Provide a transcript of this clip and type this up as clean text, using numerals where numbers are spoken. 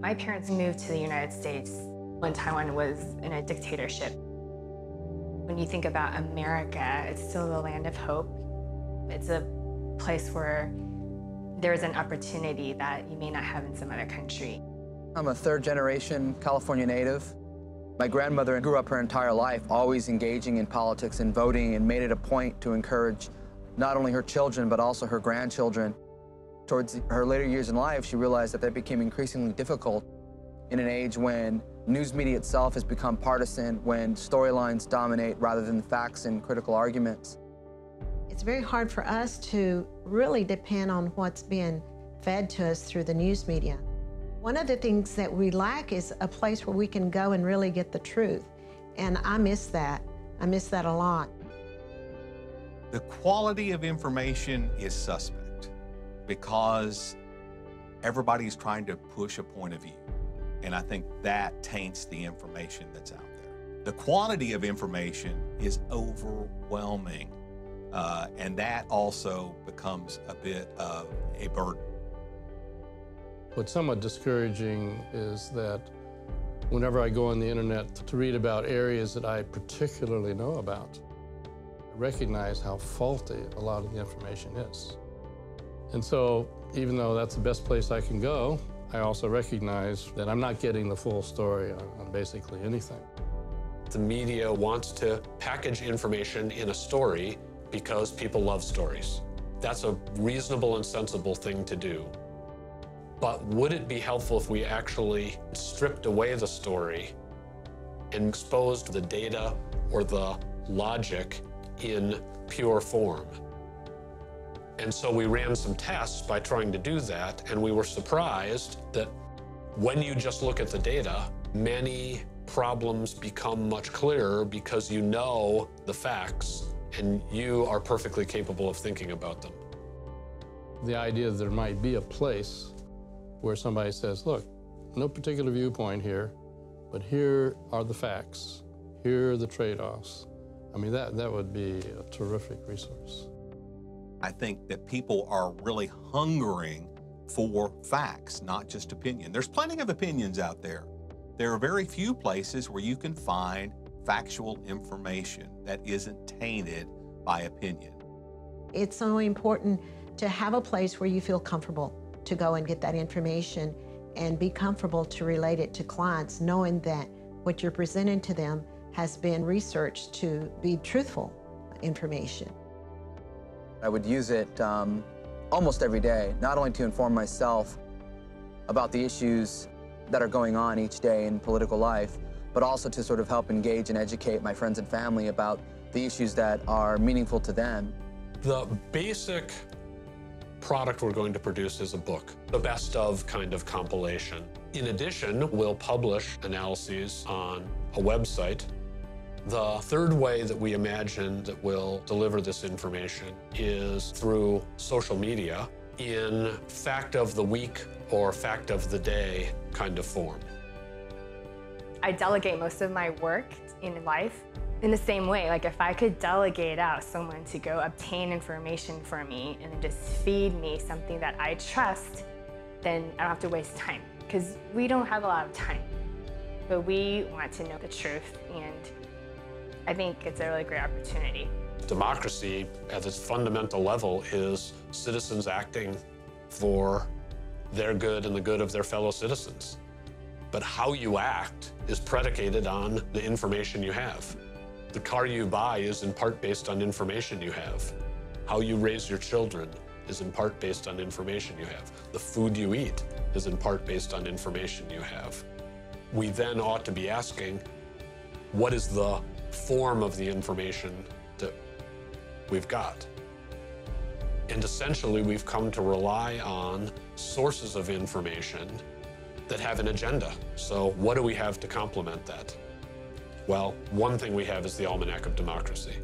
My parents moved to the United States when Taiwan was in a dictatorship. When you think about America, it's still the land of hope. It's a place where there's an opportunity that you may not have in some other country. I'm a third-generation California native. My grandmother grew up her entire life always engaging in politics and voting, and made it a point to encourage not only her children but also her grandchildren. Towards her later years in life, she realized that became increasingly difficult in an age when news media itself has become partisan, when storylines dominate rather than facts and critical arguments. It's very hard for us to really depend on what's being fed to us through the news media. One of the things that we lack is a place where we can go and really get the truth. And I miss that. I miss that a lot. The quality of information is suspect because everybody's trying to push a point of view. And I think that taints the information that's out there. The quantity of information is overwhelming. And that also becomes a bit of a burden. What's somewhat discouraging is that whenever I go on the internet to read about areas that I particularly know about, I recognize how faulty a lot of the information is. And so, even though that's the best place I can go, I also recognize that I'm not getting the full story on basically anything. The media wants to package information in a story because people love stories. That's a reasonable and sensible thing to do. But would it be helpful if we actually stripped away the story and exposed the data or the logic in pure form? And so we ran some tests by trying to do that, and we were surprised that when you just look at the data, many problems become much clearer because you know the facts and you are perfectly capable of thinking about them. The idea that there might be a place where somebody says, look, no particular viewpoint here, but here are the facts, here are the trade-offs. I mean, that would be a terrific resource. I think that people are really hungering for facts, not just opinion. There's plenty of opinions out there. There are very few places where you can find factual information that isn't tainted by opinion. It's so important to have a place where you feel comfortable to go and get that information and be comfortable to relate it to clients, knowing that what you're presenting to them has been researched to be truthful information. I would use it almost every day, not only to inform myself about the issues that are going on each day in political life, but also to sort of help engage and educate my friends and family about the issues that are meaningful to them. The basic product we're going to produce is a book, the best of kind of compilation. In addition, we'll publish analyses on a website. The third way that we imagine that we'll deliver this information is through social media in fact of the week or fact of the day kind of form. I delegate most of my work in life in the same way. Like if I could delegate out someone to go obtain information for me and then just feed me something that I trust, then I don't have to waste time, because we don't have a lot of time. But we want to know the truth, and I think it's a really great opportunity. Democracy at its fundamental level is citizens acting for their good and the good of their fellow citizens. But how you act is predicated on the information you have. The car you buy is in part based on information you have. How you raise your children is in part based on information you have. The food you eat is in part based on information you have. We then ought to be asking, what is the form of the information that we've got? And essentially, we've come to rely on sources of information that have an agenda. So what do we have to complement that? Well, one thing we have is the Almanac of Democracy.